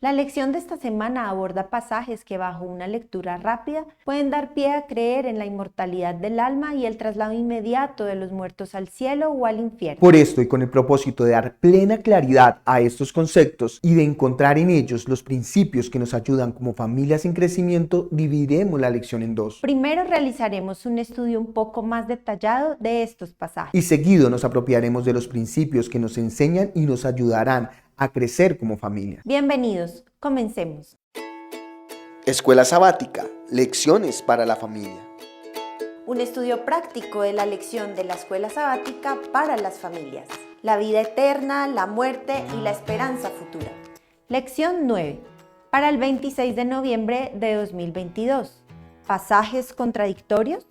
La lección de esta semana aborda pasajes que bajo una lectura rápida pueden dar pie a creer en la inmortalidad del alma y el traslado inmediato de los muertos al cielo o al infierno. Por esto y con el propósito de dar plena claridad a estos conceptos y de encontrar en ellos los principios que nos ayudan como familias en crecimiento, dividiremos la lección en dos. Primero realizaremos un estudio un poco más detallado de estos pasajes. Y seguido nos apropiaremos de los principios que nos enseñan y nos ayudarán a crecer como familia. Bienvenidos, comencemos. Escuela sabática, lecciones para la familia. Un estudio práctico de la lección de la escuela sabática para las familias. La vida eterna, la muerte y la esperanza futura. Lección 9. Para el 26 de noviembre de 2022. ¿Pasajes contradictorios?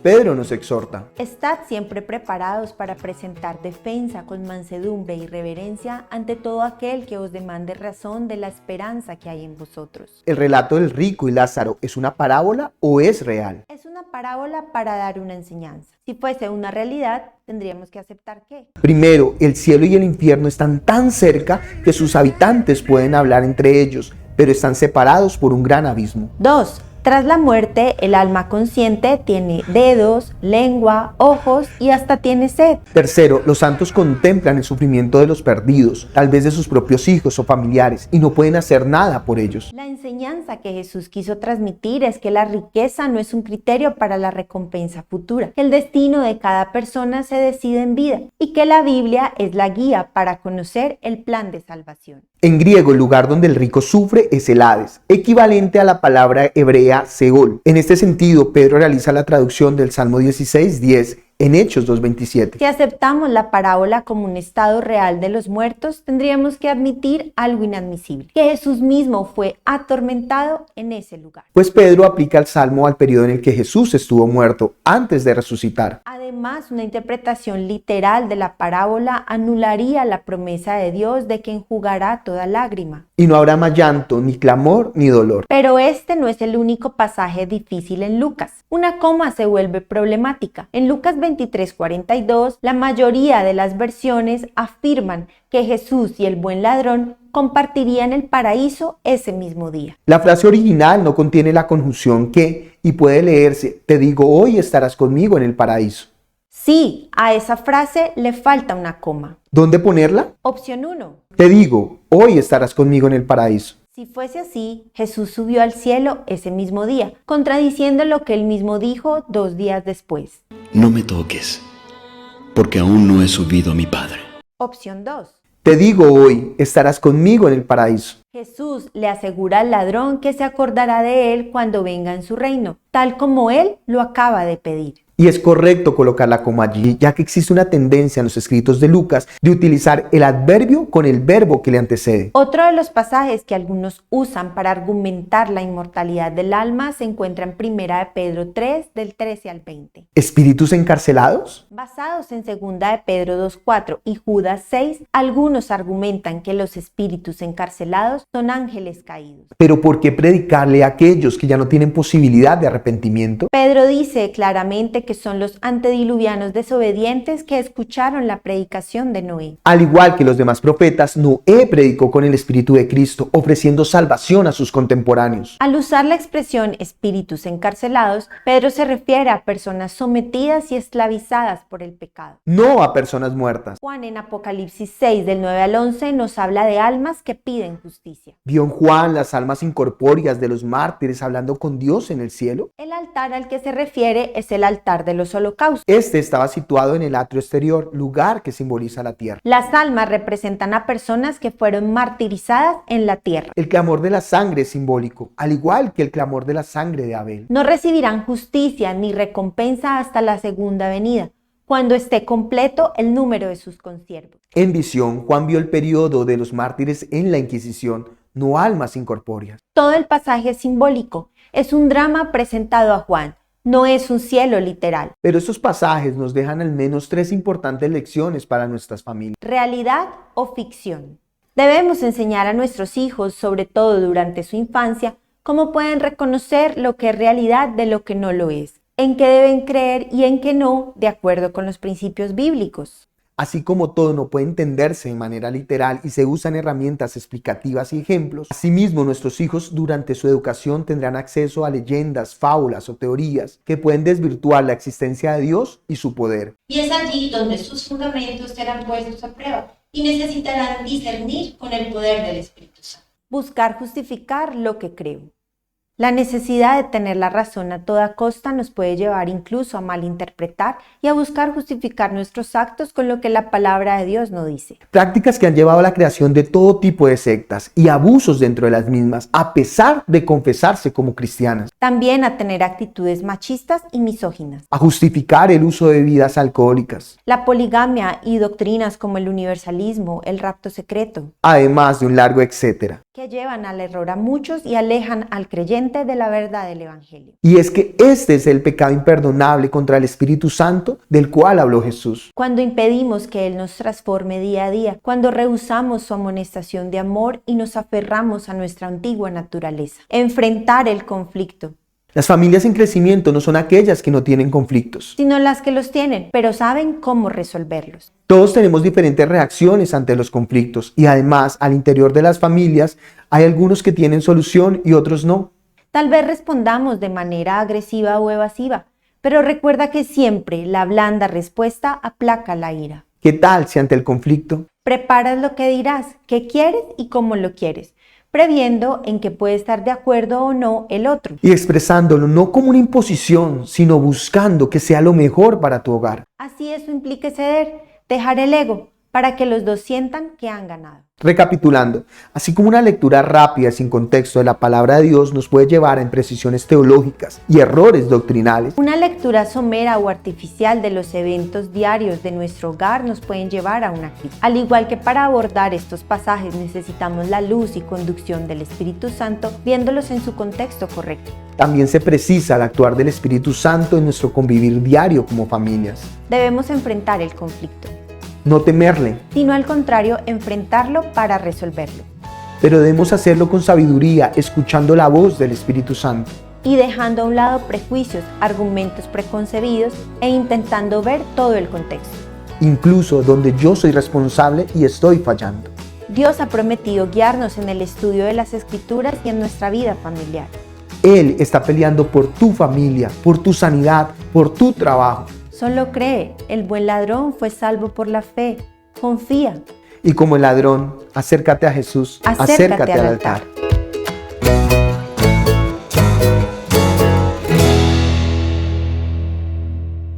Pedro nos exhorta. Estad siempre preparados para presentar defensa con mansedumbre y reverencia ante todo aquel que os demande razón de la esperanza que hay en vosotros. ¿El relato del rico y Lázaro es una parábola o es real? Es una parábola para dar una enseñanza. Si fuese una realidad, tendríamos que aceptar que. Primero, el cielo y el infierno están tan cerca que sus habitantes pueden hablar entre ellos, pero están separados por un gran abismo. 2. Tras la muerte, el alma consciente tiene dedos, lengua, ojos y hasta tiene sed. Tercero, los santos contemplan el sufrimiento de los perdidos, tal vez de sus propios hijos o familiares, y no pueden hacer nada por ellos. La enseñanza que Jesús quiso transmitir es que la riqueza no es un criterio para la recompensa futura, que el destino de cada persona se decide en vida y que la Biblia es la guía para conocer el plan de salvación. En griego, el lugar donde el rico sufre es el Hades, equivalente a la palabra hebrea Seol. En este sentido, Pedro realiza la traducción del Salmo 16:10 en Hechos 2:27. Si aceptamos la parábola como un estado real de los muertos, tendríamos que admitir algo inadmisible, que Jesús mismo fue atormentado en ese lugar. Pues Pedro aplica el Salmo al periodo en el que Jesús estuvo muerto antes de resucitar. Además, una interpretación literal de la parábola anularía la promesa de Dios de que enjugará toda lágrima. Y no habrá más llanto, ni clamor, ni dolor. Pero este no es el único pasaje difícil en Lucas. Una coma se vuelve problemática. En Lucas 23:42, la mayoría de las versiones afirman que Jesús y el buen ladrón compartirían el paraíso ese mismo día. La frase original no contiene la conjunción que y puede leerse, te digo hoy estarás conmigo en el paraíso. Sí, a esa frase le falta una coma. ¿Dónde ponerla? Opción 1. Te digo, hoy estarás conmigo en el paraíso. Si fuese así, Jesús subió al cielo ese mismo día, contradiciendo lo que él mismo dijo 2 días después. No me toques, porque aún no he subido a mi Padre. Opción 2. Te digo hoy, estarás conmigo en el paraíso. Jesús le asegura al ladrón que se acordará de él cuando venga en su reino, tal como él lo acaba de pedir. Y es correcto colocar la coma allí, ya que existe una tendencia en los escritos de Lucas de utilizar el adverbio con el verbo que le antecede. Otro de los pasajes que algunos usan para argumentar la inmortalidad del alma se encuentra en 1 de Pedro 3, del 13 al 20. ¿Espíritus encarcelados? Basados en 2 de Pedro 2:4 y Judas 6, algunos argumentan que los espíritus encarcelados son ángeles caídos. ¿Pero por qué predicarle a aquellos que ya no tienen posibilidad de arrepentimiento? Pedro dice claramente que son los antediluvianos desobedientes que escucharon la predicación de Noé. Al igual que los demás profetas, Noé predicó con el Espíritu de Cristo, ofreciendo salvación a sus contemporáneos. Al usar la expresión espíritus encarcelados, Pedro se refiere a personas sometidas y esclavizadas por el pecado. No a personas muertas. Juan en Apocalipsis 6, del 9 al 11, nos habla de almas que piden justicia. ¿Vio en Juan las almas incorpóreas de los mártires hablando con Dios en el cielo? El altar al que se refiere es el altar de los holocaustos. Este estaba situado en el atrio exterior, lugar que simboliza la tierra. Las almas representan a personas que fueron martirizadas en la tierra. El clamor de la sangre es simbólico, al igual que el clamor de la sangre de Abel. No recibirán justicia ni recompensa hasta la segunda venida, cuando esté completo el número de sus consiervos. En visión, Juan vio el periodo de los mártires en la Inquisición, no almas incorpóreas. Todo el pasaje es simbólico, es un drama presentado a Juan. No es un cielo literal. Pero estos pasajes nos dejan al menos 3 importantes lecciones para nuestras familias. ¿Realidad o ficción? Debemos enseñar a nuestros hijos, sobre todo durante su infancia, cómo pueden reconocer lo que es realidad de lo que no lo es, en qué deben creer y en qué no, de acuerdo con los principios bíblicos. Así como todo no puede entenderse de manera literal y se usan herramientas explicativas y ejemplos, asimismo nuestros hijos durante su educación tendrán acceso a leyendas, fábulas o teorías que pueden desvirtuar la existencia de Dios y su poder. Y es allí donde sus fundamentos serán puestos a prueba y necesitarán discernir con el poder del Espíritu Santo. Buscar justificar lo que creo. La necesidad de tener la razón a toda costa nos puede llevar incluso a malinterpretar y a buscar justificar nuestros actos con lo que la palabra de Dios no dice. Prácticas que han llevado a la creación de todo tipo de sectas y abusos dentro de las mismas, a pesar de confesarse como cristianas. También a tener actitudes machistas y misóginas. A justificar el uso de bebidas alcohólicas. La poligamia y doctrinas como el universalismo, el rapto secreto. Además de un largo etcétera. Que llevan al error a muchos y alejan al creyente de la verdad del Evangelio. Y es que este es el pecado imperdonable contra el Espíritu Santo del cual habló Jesús. Cuando impedimos que Él nos transforme día a día, cuando rehusamos su amonestación de amor y nos aferramos a nuestra antigua naturaleza. Enfrentar el conflicto. Las familias en crecimiento no son aquellas que no tienen conflictos, sino las que los tienen, pero saben cómo resolverlos. Todos tenemos diferentes reacciones ante los conflictos y además al interior de las familias hay algunos que tienen solución y otros no. Tal vez respondamos de manera agresiva o evasiva, pero recuerda que siempre la blanda respuesta aplaca la ira. ¿Qué tal si ante el conflicto preparas lo que dirás, qué quieres y cómo lo quieres, previendo en que puede estar de acuerdo o no el otro? Y expresándolo no como una imposición, sino buscando que sea lo mejor para tu hogar. Así eso implica ceder, dejar el ego, para que los dos sientan que han ganado. Recapitulando, así como una lectura rápida sin contexto de la palabra de Dios nos puede llevar a imprecisiones teológicas y errores doctrinales, una lectura somera o artificial de los eventos diarios de nuestro hogar nos pueden llevar a una crisis. Al igual que para abordar estos pasajes necesitamos la luz y conducción del Espíritu Santo, viéndolos en su contexto correcto. También se precisa el actuar del Espíritu Santo en nuestro convivir diario como familias. Debemos enfrentar el conflicto. No temerle, sino al contrario, enfrentarlo para resolverlo. Pero debemos hacerlo con sabiduría, escuchando la voz del Espíritu Santo. Y dejando a un lado prejuicios, argumentos preconcebidos e intentando ver todo el contexto. Incluso donde yo soy responsable y estoy fallando. Dios ha prometido guiarnos en el estudio de las Escrituras y en nuestra vida familiar. Él está peleando por tu familia, por tu sanidad, por tu trabajo. Solo cree, el buen ladrón fue salvo por la fe. Confía. Y como el ladrón, acércate a Jesús, acércate al altar.